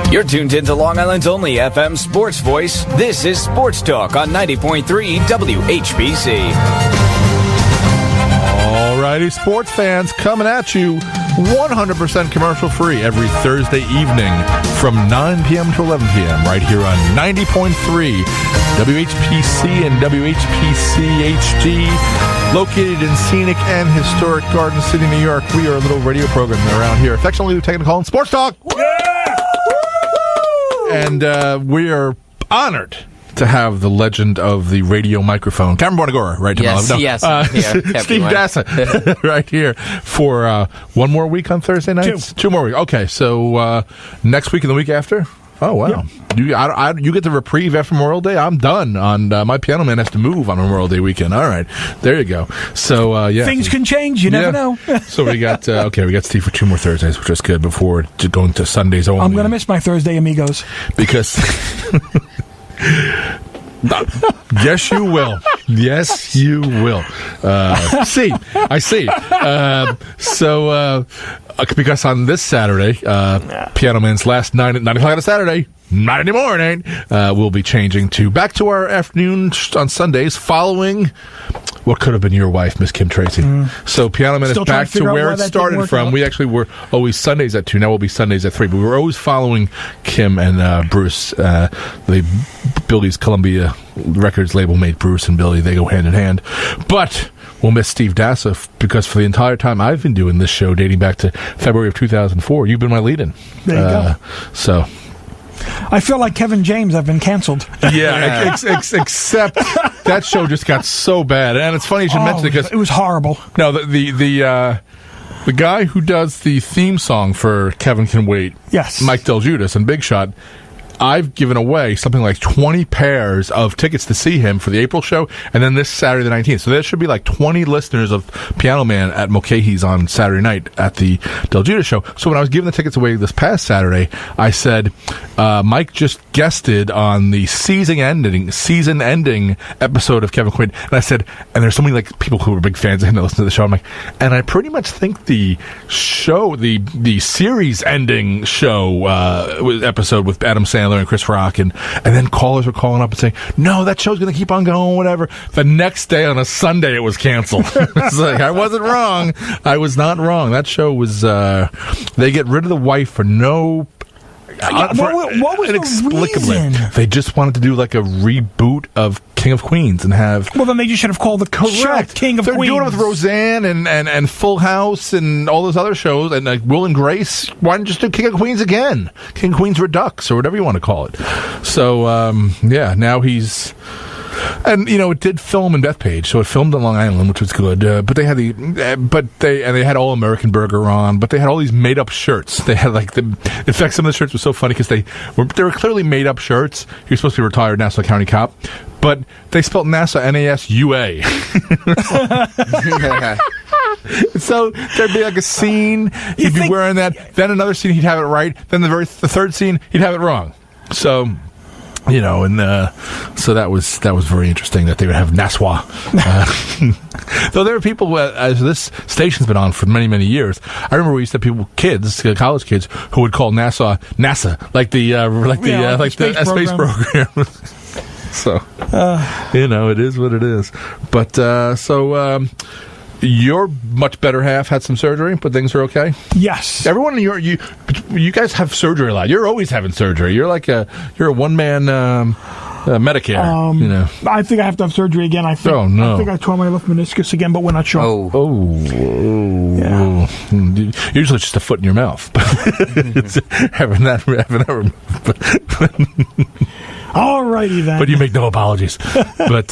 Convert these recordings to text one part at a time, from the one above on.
You're tuned into Long Island's only FM sports voice. This is Sports Talk on 90.3 WHPC. Alrighty, sports fans, coming at you 100% commercial free every Thursday evening from 9 p.m. to 11 p.m. right here on 90.3 WHPC and WHPC HD. Located in scenic and historic Garden City, New York, we are a little radio program around here, affectionately taking a call on Sports Talk. And we are honored to have the legend of the radio microphone, Cameron Bonagora, right? Yes, Steve Dassa, right here for one more week on Thursday nights? Two more weeks. Okay, so next week and the week after? Oh, wow. Yep. You get the reprieve after Memorial Day? I'm done. My piano man has to move on Memorial Day weekend. All right. There you go. So, yeah. Things can change. You never know. So we got, we got Steve for 2 more Thursdays, which is good, before going to Sundays only. I'm going to miss my Thursday amigos. Because... Yes, you will. Yes, you will. I see. Because on this Saturday, Piano Man's last night at 9 o'clock on a Saturday, not anymore, it ain't. We'll be changing back to our afternoon on Sundays following what could have been your wife, Miss Kim Tracy. So Piano Man is back to where it started from. We actually were always Sundays at 2. Now we'll be Sundays at 3. But we were always following Kim and Bruce. Billy's Columbia Records label made Bruce and Billy. They go hand in hand. But we'll miss Steve Dassa because for the entire time I've been doing this show, dating back to February of 2004, you've been my lead-in. There you go. So... I feel like Kevin James. I've been canceled. Yeah, except that show just got so bad, and it's funny you should mention it because it was horrible. No, the guy who does the theme song for Kevin Can Wait, yes, Mike Del Giudice and Big Shot. I've given away something like 20 pairs of tickets to see him for the April show, and then this Saturday the 19th. So there should be like 20 listeners of Piano Man at Mulcahy's on Saturday night at the Del Giudice show. So when I was giving the tickets away this past Saturday, I said, Mike just guested on the season-ending episode of Kevin Quinn, and I said, and there's so many like people who are big fans of him that listen to the show. I'm like, and I pretty much think the show, the series-ending show episode with Adam Sandler and Chris Rock, and then callers were calling up and saying, no, that show's going to keep on going, whatever. The next day on a Sunday, it was canceled. It's like, I wasn't wrong. I was not wrong. That show was, they get rid of the wife for no... what was the reason? They just wanted to do like a reboot of King of Queens and have... Well, then they just should have called the show King of Queens. They're doing it with Roseanne and Full House and all those other shows and like Will and Grace. Why don't you just do King of Queens again? King of Queens Redux or whatever you want to call it. So, now he's... And it did film in Bethpage, so it filmed on Long Island, which was good. But they had they had All American Burger on, but they had all these made up shirts. They had in fact, some of the shirts were so funny because they were clearly made up shirts. You're supposed to be a retired Nassau County cop, but they spelled Nassau NASUA. So there'd be like a scene, he'd be wearing that. Then another scene, he'd have it right. Then the third scene, he'd have it wrong. So. So that was very interesting that they would have Nassau. Though there are people, as this station's been on for many, many years, I remember we used to have college kids, who would call NASA, like the space program. So, it is what it is. But, your much better half had some surgery, but things are okay? Yes. Everyone in you guys have surgery a lot. You're always having surgery. You're like you're a one-man Medicare. I think I have to have surgery again. I think I tore my left meniscus again, but we're not sure. Yeah. Usually it's just a foot in your mouth. having that All righty then. But you make no apologies. But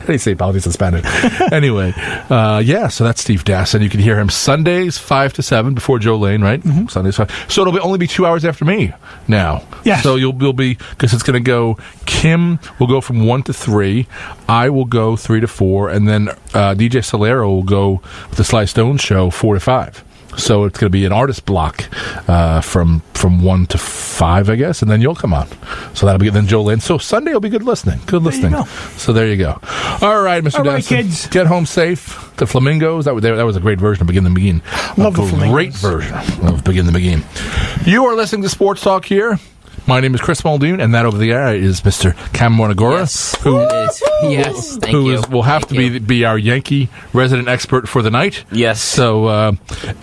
they say apologies in Spanish. Anyway, so that's Steve Dass, and you can hear him Sundays 5 to 7 before Joe Lane, right? Mm-hmm. Sundays 5. So it'll only be 2 hours after me now. Yes. So you'll be, because it's going to go. Kim will go from 1 to 3. I will go 3 to 4, and then DJ Solero will go with the Sly Stone Show 4 to 5. So it's going to be an artist block from 1 to 5, I guess, and then you'll come on. So that'll be then Joe Lynn. So Sunday will be good listening. Good listening. So there you go. All right, Mr. Dawson. Kids. Get home safe. The Flamingos. That was a great version of Begin the Begin. Love the Flamingos. Great version of Begin the Begin. You are listening to Sports Talk here. My name is Chris Muldoon, and that over the air is Mr. Cam Mornagora, who will have to be our Yankee resident expert for the night. Yes. So,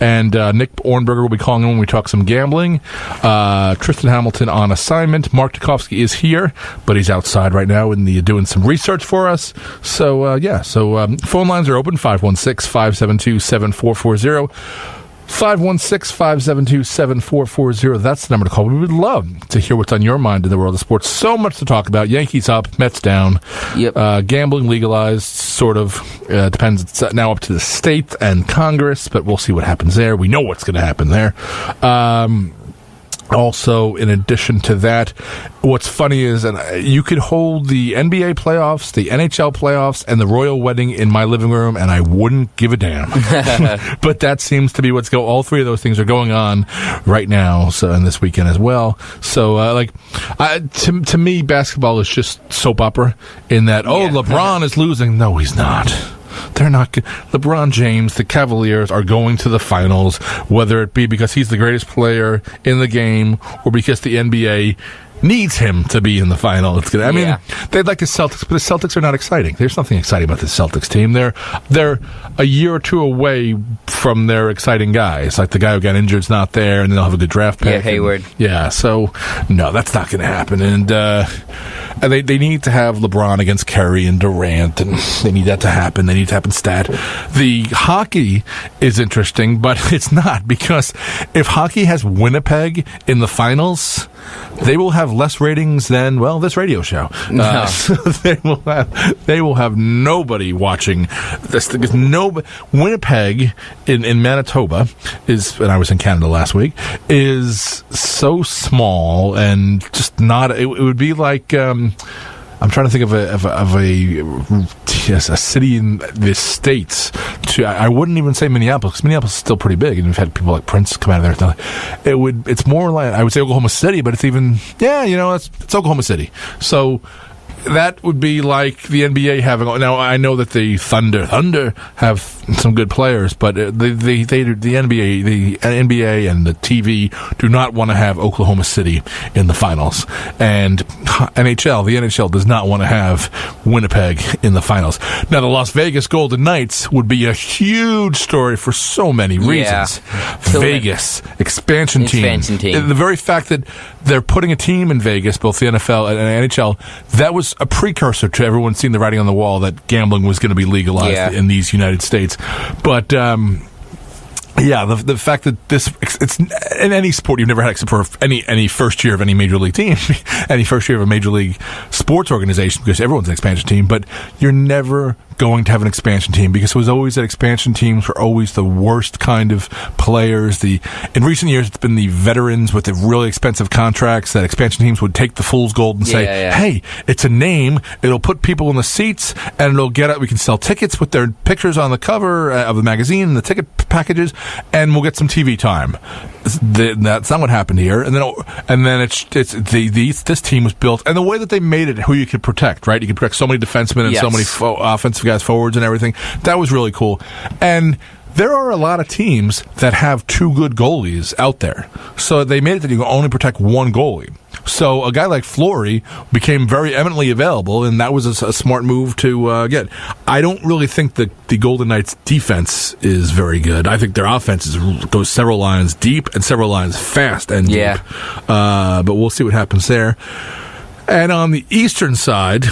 Nick Ornberger will be calling in when we talk some gambling. Tristan Hamilton on assignment. Mark Tchaikovsky is here, but he's outside right now doing some research for us. So, phone lines are open, 516-572-7440. 516-572-7440. That's the number to call. We would love to hear what's on your mind in the world of sports. So much to talk about. Yankees up, Mets down. Yep. Gambling legalized, sort of. Depends. It's now up to the state and Congress, but we'll see what happens there. We know what's going to happen there. Also, in addition to that, what's funny is you could hold the NBA playoffs, the NHL playoffs, and the royal wedding in my living room, and I wouldn't give a damn. But that seems to be all three of those things are going on right now, and this weekend as well. So, to me, basketball is just soap opera in that, LeBron is losing. No, he's not. They're not good. LeBron James, the Cavaliers, are going to the finals, whether it be because he's the greatest player in the game or because the NBA needs him to be in the final. I mean, they'd like the Celtics, but the Celtics are not exciting. There's nothing exciting about the Celtics team. They're a year or two away from their exciting guys. Like the guy who got injured is not there, and then they'll have a good draft pick. Yeah, Hayward. So no, that's not going to happen. And they need to have LeBron against Curry and Durant, and they need that to happen. They need to happen stat. The hockey is interesting, but it's not, because if hockey has Winnipeg in the finals, they will have less ratings than, this radio show. No. So they will have nobody watching this. Because Winnipeg in Manitoba is, and I was in Canada last week, is so small and just not. It would be like. I'm trying to think of a city in the States. I wouldn't even say Minneapolis, because Minneapolis is still pretty big, and we've had people like Prince come out of there. It's more like, I would say Oklahoma City, but it's even, it's Oklahoma City. So that would be like the NBA having. Now I know that the Thunder have some good players, but the NBA and the TV do not want to have Oklahoma City in the finals, and the NHL does not want to have Winnipeg in the finals. Now the Las Vegas Golden Knights would be a huge story for so many reasons. Vegas expansion team. The very fact that they're putting a team in Vegas, both the NFL and NHL, that was a precursor to everyone seeing the writing on the wall that gambling was going to be legalized in these United States. But the fact that it's in any sport you've never had, except for any first year of any major league team, any first year of a major league sports organization, because everyone's an expansion team, but you're never going to have an expansion team, because it was always that expansion teams were always the worst kind of players. In recent years, it's been the veterans with the really expensive contracts that expansion teams would take the fool's gold and say, hey, it's a name, it'll put people in the seats, and it'll we can sell tickets with their pictures on the cover of the magazine and the ticket packages, and we'll get some TV time. That's not what happened here. And then this team was built, and the way that they made it, who you could protect, right? You could protect so many defensemen and so many offensive guys forwards and everything. That was really cool. And there are a lot of teams that have two good goalies out there. So they made it that you can only protect one goalie. So a guy like Fleury became very eminently available, and that was a smart move to get. I don't really think that the Golden Knights' defense is very good. I think their offense goes several lines deep and several lines fast and deep. But we'll see what happens there. And on the eastern side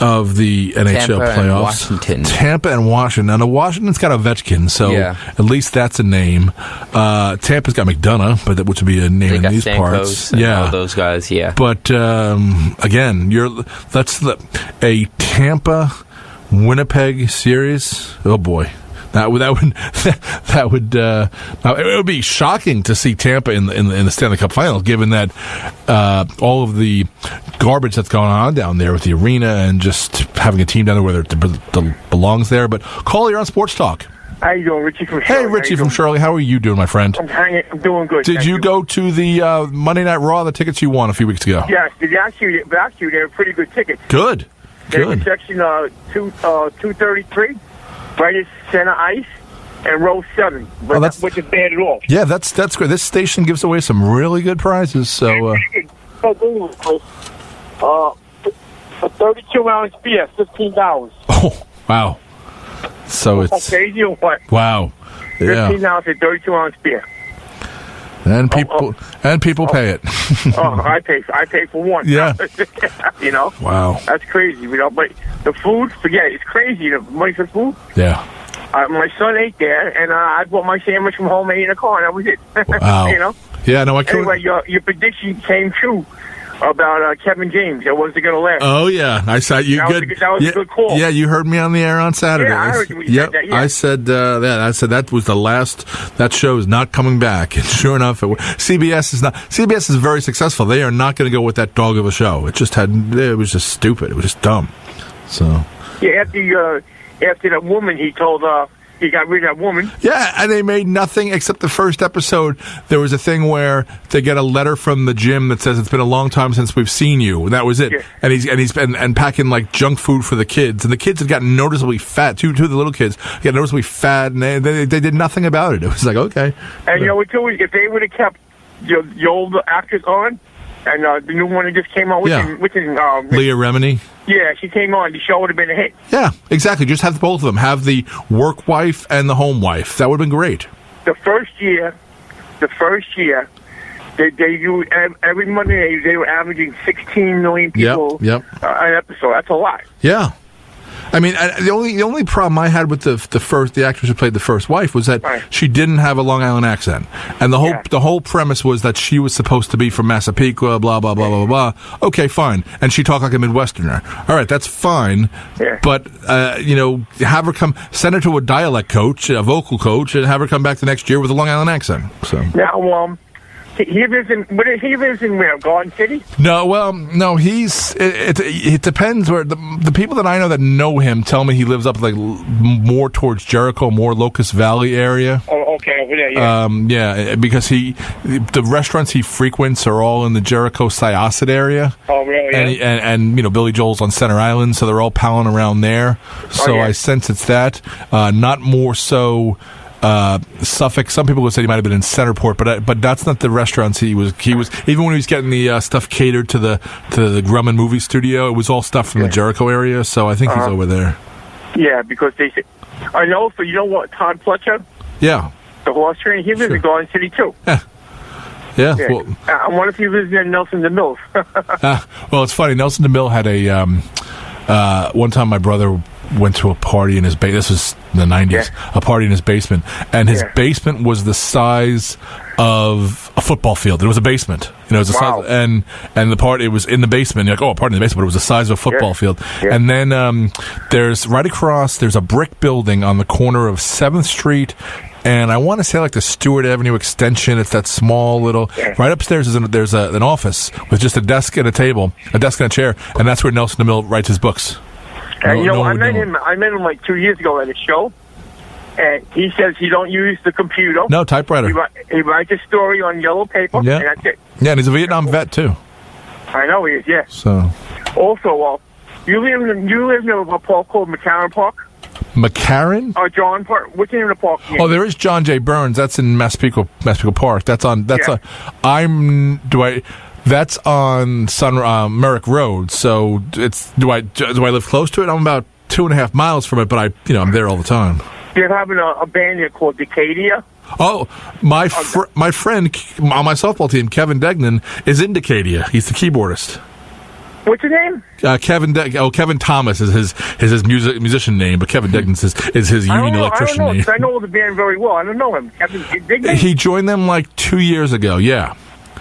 of the NHL playoffs, Tampa and Washington. Now, Washington's got Ovechkin, so at least that's a name. Tampa's got McDonough, which would be a name in these parts. All those guys, But again, that's a Tampa Winnipeg series. Oh boy. It would be shocking to see Tampa in the Stanley Cup Finals, given that all of the garbage that's going on down there with the arena and just having a team down there where it belongs there. But call, you're on Sports Talk. How you doing, Richie from Shirley? Hey, Richie from Shirley. How are you doing, my friend? I'm doing good. Did you go to the Monday Night Raw, the tickets you won a few weeks ago? Yes. Actually, they were pretty good tickets. Good. They were section 233, right at center ice. and row 7, which is bad at all. Yeah, that's great. This station gives away some really good prizes. So, a 32-ounce beer, $15. Oh, wow! So it's crazy or what? Wow, yeah. $15 for 32-ounce beer. And people pay it. I pay for one. Yeah. You know. Wow. That's crazy. You know, but the food, forget it. It's crazy. The money for food. Yeah. My son ate there, and I bought my sandwich from home and ate in the car, and that was it. Wow. You know. Yeah. No, I couldn't. Anyway, your prediction came true about Kevin James. That wasn't going to last. Oh yeah, I saw you. That was a good call. Yeah, you heard me on the air on Saturday. Yeah, I heard you said that. Yeah. I said that. I said that was the last. That show is not coming back. And sure enough, CBS is not. CBS is very successful. They are not going to go with that dog of a show. It was just stupid. It was just dumb. So yeah, after that woman, he told he got rid of that woman. Yeah, and they made nothing except the first episode. There was a thing where they get a letter from the gym that says it's been a long time since we've seen you. And that was it. Yeah. And he's packing like junk food for the kids, and the kids had gotten noticeably fat. Two of the little kids got noticeably fat, and they did nothing about it. It was like, okay. And you know what? Too, if they would have kept the old actors on, and the new one that just came out, which is Leah Remini. Yeah, she came on. The show would have been a hit. Yeah, exactly. Just have both of them. Have the work wife and the home wife. That would have been great. The first year, they do every Monday. They were averaging 16 million people an episode. That's a lot. Yeah. I mean, the only problem I had with the actress who played the first wife was that she didn't have a Long Island accent, and the whole premise was that she was supposed to be from Massapequa, blah blah blah blah blah. Okay, fine, and she talked like a Midwesterner. All right, that's fine, but have her send her to a dialect coach, a vocal coach, and have her come back the next year with a Long Island accent. So now, he lives in where? Garden City? No, well, no. It depends where the people that I know that know him tell me he lives up like more towards Jericho, more Locust Valley area. Oh, okay, over there. Yeah. Yeah, because the restaurants he frequents are all in the Jericho Syosset area. Oh, really? Yeah. And Billy Joel's on Center Island, so they're all palling around there. So I sense it's that, not more so. Suffolk. Some people would say he might have been in Centerport, but that's not the restaurants he was. Even when he was getting the stuff catered to the Grumman movie studio. It was all stuff from the Jericho area. So I think he's over there. Yeah, because they say I know. So you know what, Todd Fletcher? Yeah, the horse trainer. He lives in Garden City too. Yeah. Well, I wonder if he lives in Nelson DeMille. Well, it's funny. Nelson DeMille had a one time. My brother went to a party in his basement. This was in the 90s. A party in his basement, and his basement was the size of a football field. It was a basement, it was the size, and the party, it was in the basement. You're like, oh, a party in the basement, but it was the size of a football field. And then there's right across. There's a brick building on the corner of 7th Street. And I want to say like the Stewart Avenue extension. It's that small little. Right upstairs there's an office with just a desk and a table, a desk and a chair, and that's where Nelson DeMille writes his books. And I met him like 2 years ago at a show, and he says he don't use the computer. No, typewriter. He writes a story on yellow paper, and that's it. Yeah, and he's a Vietnam vet too. I know he is. Yeah. So. Also, you live in a park called McCarran Park. McCarran? John Park. What's the name of the park? Oh, there is John J. Burns. That's in Massapequa Park. That's on. That's That's on Merrick Road, so it's. Do I live close to it? I'm about 2.5 miles from it, but I'm there all the time. You're having a band here called Decadia. Oh, my friend on my softball team, Kevin Degnan, is in Decadia. He's the keyboardist. What's his name? Kevin Thomas is his musician name, but Kevin Degnan is his union electrician name. I know the band very well. I don't know him. Kevin Degnan. He joined them like 2 years ago. Yeah.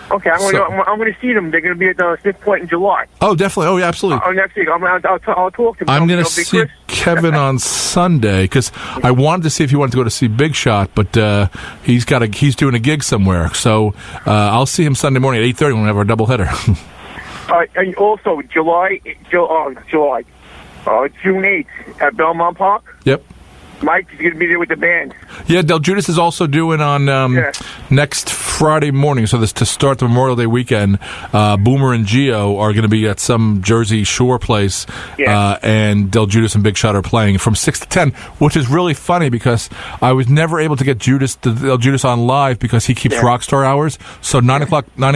Okay, I'm going to see them. They're going to be at Smith Point in July. Oh, definitely. Oh, yeah, absolutely. Next week. I'll talk to him. I'm going to see Kevin on Sunday because I wanted to see if he wanted to go to see Big Shot, but he's doing a gig somewhere. So I'll see him Sunday morning at 8:30 when we have our doubleheader. And also June 8th at Belmont Park. Yep. Mike is going to be there with the band. Yeah, Del Judas is also doing on next Friday morning. So this to start the Memorial Day weekend. Boomer and Gio are going to be at some Jersey Shore place, and Del Judas and Big Shot are playing from 6 to 10, which is really funny because I was never able to get Del Judas on live because he keeps Rockstar hours. So 9 o'clock, 9